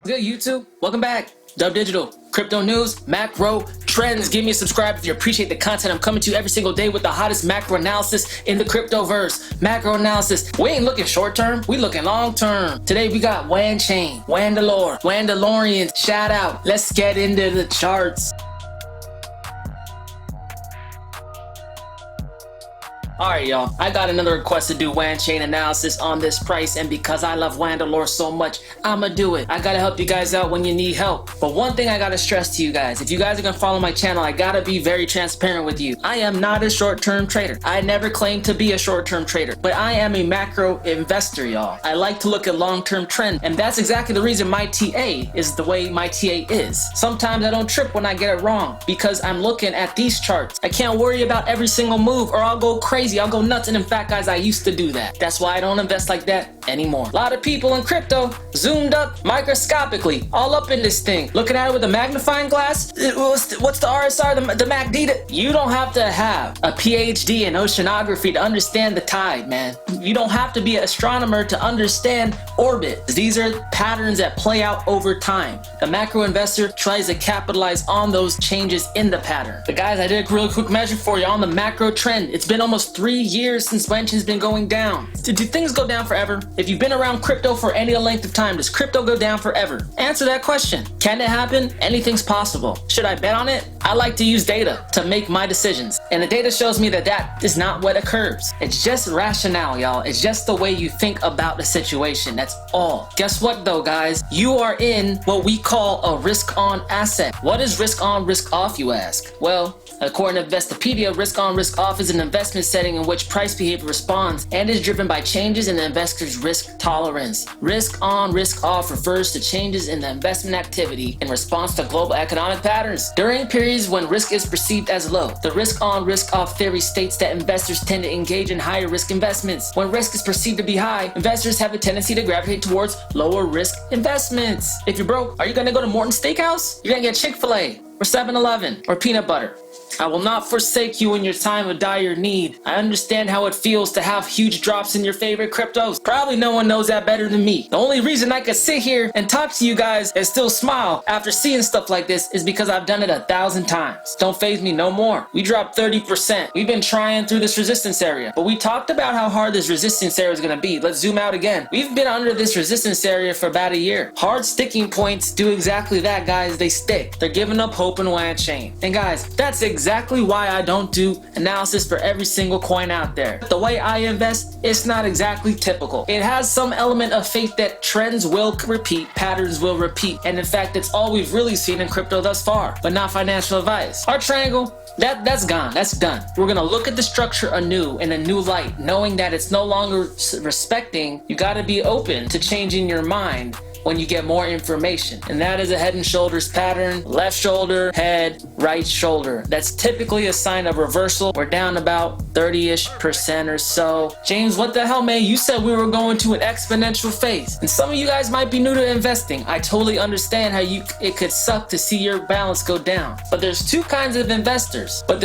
Good YouTube, welcome back. Dub Digital, crypto news, macro trends. Give me a subscribe if you appreciate the content. I'm coming to you every single day with the hottest macro analysis in the cryptoverse. Macro analysis. We ain't looking short term, we looking long term. Today we got Wanchain, Wandalorian. Shout out. Let's get into the charts. Alright y'all, I got another request to do Wanchain analysis on this price, and because I love Wandalore so much, I'ma do it. I gotta help you guys out when you need help. But one thing I gotta stress to you guys, if you guys are gonna follow my channel, I gotta be very transparent with you. I am not a short-term trader. I never claimed to be a short-term trader, but I am a macro investor, y'all. I like to look at long-term trends, and that's exactly the reason my TA is the way my TA is. Sometimes I don't trip when I get it wrong, because I'm looking at these charts. I can't worry about every single move or I'll go crazy. I'll go nuts, and in fact guys, I used to do that. That's why I don't invest like that anymore. A lot of people in crypto zoomed up microscopically all up in this thing, looking at it with a magnifying glass. What's the RSR, the MACD? You don't have to have a PhD in oceanography to understand the tide, man. You don't have to be an astronomer to understand orbit. These are patterns that play out over time. The macro investor tries to capitalize on those changes in the pattern. But guys, I did a real quick measure for you on the macro trend. It's been almost 3 years since Wanchain's been going down. Do things go down forever? If you've been around crypto for any length of time, does crypto go down forever? Answer that question. Can it happen? Anything's possible. Should I bet on it? I like to use data to make my decisions, and the data shows me that that is not what occurs. It's just rationale, y'all. It's just the way you think about the situation. That's all. Guess what though, guys? You are in what we call a risk-on asset. What is risk-on, risk-off, you ask? Well, according to Investopedia, risk-on, risk-off is an investment setting in which price behavior responds and is driven by changes in the investor's risk tolerance. Risk-on, risk-off refers to changes in the investment activity in response to global economic patterns. During periods when risk is perceived as low, the risk-on, risk-off theory states that investors tend to engage in higher risk investments. When risk is perceived to be high, investors have a tendency to gravitate towards lower risk investments. If you're broke, are you gonna go to Morton's Steakhouse? You're gonna get Chick-fil-A or 7-Eleven or peanut butter. I will not forsake you in your time of dire need. I understand how it feels to have huge drops in your favorite cryptos. Probably no one knows that better than me. The only reason I could sit here and talk to you guys and still smile after seeing stuff like this is because I've done it 1,000 times. Don't faze me no more. We dropped 30%. We've been trying through this resistance area, but we talked about how hard this resistance area is gonna be. Let's zoom out again. We've been under this resistance area for about a year. Hard sticking points do exactly that, guys. They stick. They're giving up hope in Wanchain. And guys, that's exactly why I don't do analysis for every single coin out there. The way I invest, it's not exactly typical. It has some element of faith that trends will repeat, patterns will repeat, and in fact, it's all we've really seen in crypto thus far, but not financial advice. Our triangle, that's gone, that's done. We're gonna look at the structure anew in a new light, knowing that it's no longer respecting. You gotta be open to changing your mind when you get more information, and that is a head and shoulders pattern. Left shoulder, head, right shoulder. That's typically a sign of reversal. We're down about 30-ish% or so. James, what the hell, man? You said we were going to an exponential phase, and some of you guys might be new to investing. I totally understand how it could suck to see your balance go down, but there's two kinds of investors. When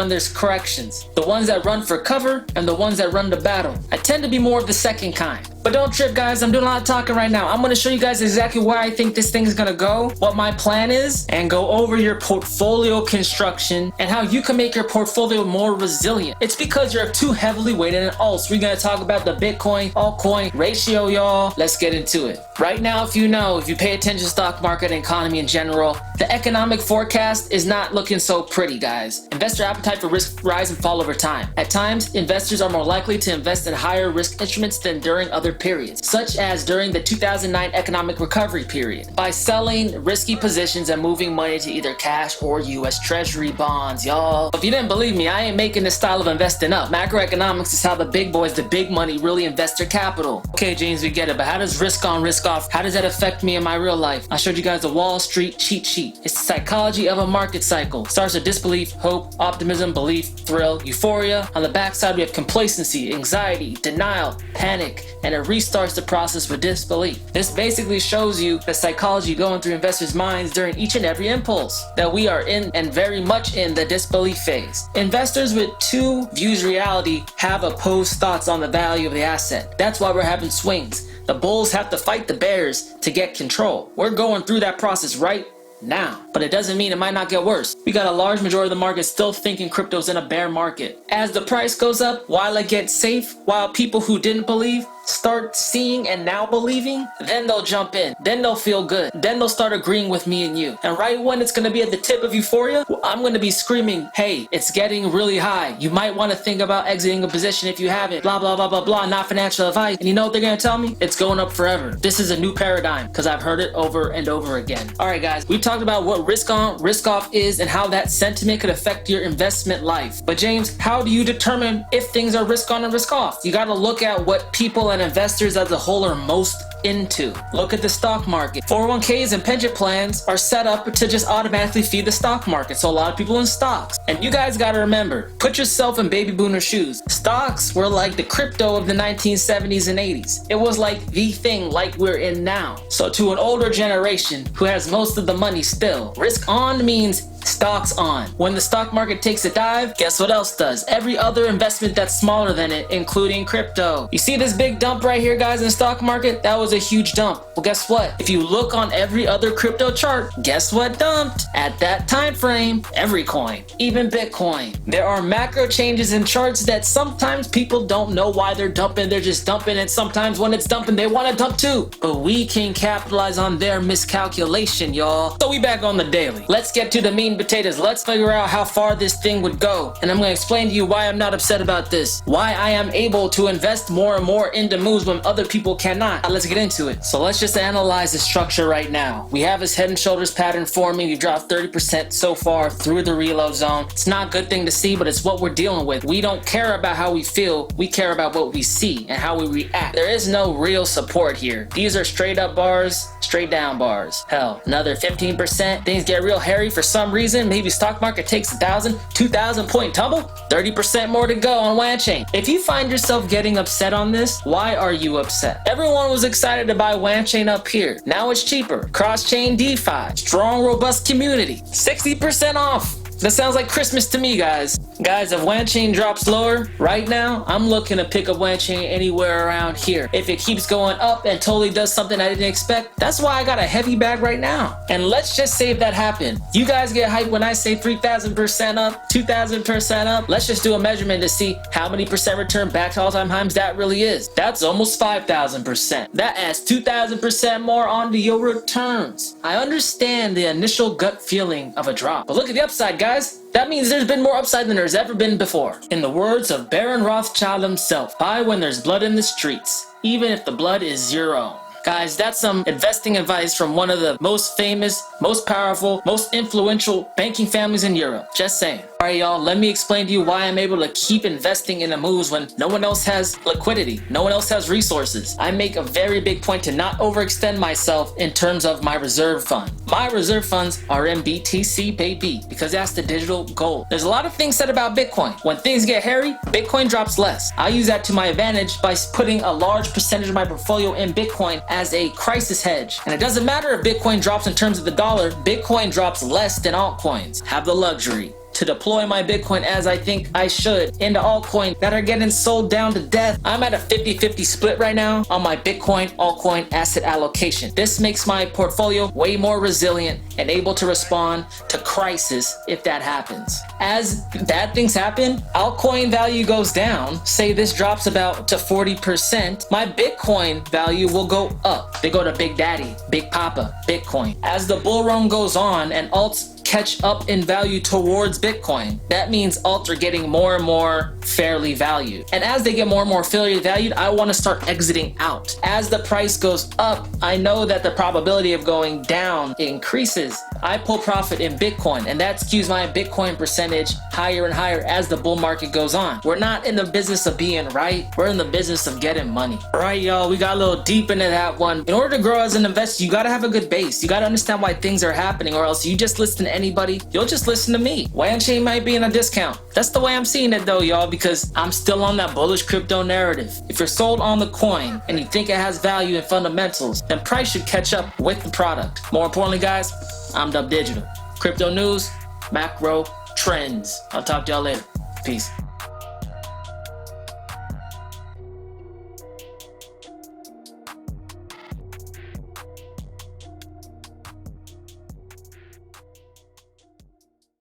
there's corrections: the ones that run for cover and the ones that run to battle. I tend to be more of the second kind. But don't trip, guys. I'm doing a lot of talking right now. I'm going to show you guys exactly where I think this thing is going to go, what my plan is, and go over your portfolio construction and how you can make your portfolio more resilient. It's because you're too heavily weighted in alts. We're going to talk about the Bitcoin altcoin ratio, y'all. Let's get into it. Right now, if you pay attention to the stock market and economy in general, the economic forecast is not looking so pretty, guys. Investor appetite for risk rise and fall over time. At times, investors are more likely to invest in higher risk instruments than during other periods, such as during the 2009 economic recovery period, by selling risky positions and moving money to either cash or US Treasury bonds, y'all. If you didn't believe me, I ain't making this style of investing up. Macroeconomics is how the big boys, the big money, really invest their capital. Okay, James, we get it, but how does risk on, risk off, how does that affect me in my real life? I showed you guys the Wall Street cheat sheet. It's the psychology of a market cycle. Starts with disbelief, hope, optimism, belief, thrill, euphoria. On the backside, we have complacency, anxiety, denial, panic, and it restarts the process with disbelief. This basically shows you the psychology going through investors' minds during each and every impulse, that we are in and very much in the disbelief phase. Investors Investors with two views reality have opposed thoughts on the value of the asset. That's why we're having swings. The bulls have to fight the bears to get control. We're going through that process right now, but it doesn't mean it might not get worse. We got a large majority of the market still thinking crypto's in a bear market. As the price goes up, while it gets safe, while people who didn't believe start seeing and now believing, then they'll jump in, then they'll feel good, then they'll start agreeing with me and you. And right when it's going to be at the tip of euphoria, I'm going to be screaming, hey, it's getting really high, you might want to think about exiting a position if you haven't, blah blah blah blah blah, not financial advice. And you know what they're going to tell me? It's going up forever. This is a new paradigm, because I've heard it over and over again. Alright guys, we talked about what risk on, risk off is and how that sentiment could affect your investment life. But James, how do you determine if things are risk on and risk off? You got to look at what people and investors as a whole are most into. Look at the stock market. 401ks and pension plans are set up to just automatically feed the stock market, so a lot of people in stocks. And you guys got to remember, put yourself in baby boomer shoes. Stocks were like the crypto of the 1970s and 80s. It was like the thing like we're in now. So to an older generation who has most of the money still, risk on means stocks on. When the stock market takes a dive, guess what else does? Every other investment that's smaller than it, including crypto. You see this big dump right here, guys, in the stock market? That was a huge dump. Well, guess what? If you look on every other crypto chart, guess what dumped? At that time frame, every coin, even Bitcoin. There are macro changes in charts that sometimes people don't know why they're dumping. They're just dumping, and sometimes when it's dumping, they want to dump too. But we can capitalize on their miscalculation, y'all. So we back on the daily. Let's get to the meat and potatoes. Let's figure out how far this thing would go. And I'm going to explain to you why I'm not upset about this. Why I am able to invest more and more into moves when other people cannot. Now, let's get into it. So let's just analyze the structure right now. We have this head and shoulders pattern forming. We've dropped 30% so far through the reload zone. It's not a good thing to see, but it's what we're dealing with. We don't care about how we feel. We care about what we see and how we react. There is no real support here. These are straight up bars, straight down bars. Hell, another 15%. Things get real hairy for some reason. Maybe stock market takes 1,000, 2,000 point tumble. 30% more to go on Wanchain. If you find yourself getting upset on this, why are you upset? Everyone was excited to buy Wanchain up here. Now it's cheaper. Cross-chain DeFi. Strong, robust community. 60% off. That sounds like Christmas to me, guys. Guys, if Wanchain drops lower right now, I'm looking to pick up Wanchain anywhere around here. If it keeps going up and totally does something I didn't expect, that's why I got a heavy bag right now. And let's just say if that happened. You guys get hyped when I say 3,000% up, 2,000% up. Let's just do a measurement to see how many percent return back to all-time highs that really is. That's almost 5,000%. That adds 2,000% more onto your returns. I understand the initial gut feeling of a drop, but look at the upside, guys. That means there's been more upside than there's ever been before. In the words of Baron Rothschild himself, buy when there's blood in the streets, even if the blood is your own. Guys, that's some investing advice from one of the most famous, most powerful, most influential banking families in Europe. Just saying. Alright y'all, let me explain to you why I'm able to keep investing in the moves when no one else has liquidity, no one else has resources. I make a very big point to not overextend myself in terms of my reserve fund. My reserve funds are in BTC, baby, because that's the digital gold. There's a lot of things said about Bitcoin. When things get hairy, Bitcoin drops less. I use that to my advantage by putting a large percentage of my portfolio in Bitcoin as a crisis hedge. And it doesn't matter if Bitcoin drops in terms of the dollar, Bitcoin drops less than altcoins. Have the luxury to deploy my Bitcoin as I think I should into altcoins that are getting sold down to death. I'm at a 50-50 split right now on my Bitcoin altcoin asset allocation. This makes my portfolio way more resilient and able to respond to crisis if that happens. As bad things happen, altcoin value goes down. Say this drops about to 40%, my Bitcoin value will go up. They go to Big Daddy, Big Papa, Bitcoin. As the bull run goes on and alts catch up in value towards Bitcoin, that means alts are getting more and more fairly valued. And as they get more and more fairly valued, I want to start exiting out. As the price goes up, I know that the probability of going down increases. I pull profit in Bitcoin, and that skews my Bitcoin percentage higher and higher as the bull market goes on. We're not in the business of being right, we're in the business of getting money. All right, y'all, we got a little deep into that one. In order to grow as an investor, you gotta have a good base. You gotta understand why things are happening, or else you just listen to anybody, you'll just listen to me. Wanchain might be in a discount. That's the way I'm seeing it though, y'all, because I'm still on that bullish crypto narrative. If you're sold on the coin and you think it has value and fundamentals, then price should catch up with the product. More importantly, guys, I'm Dub Digital. Crypto news, macro trends. I'll talk to y'all later. Peace.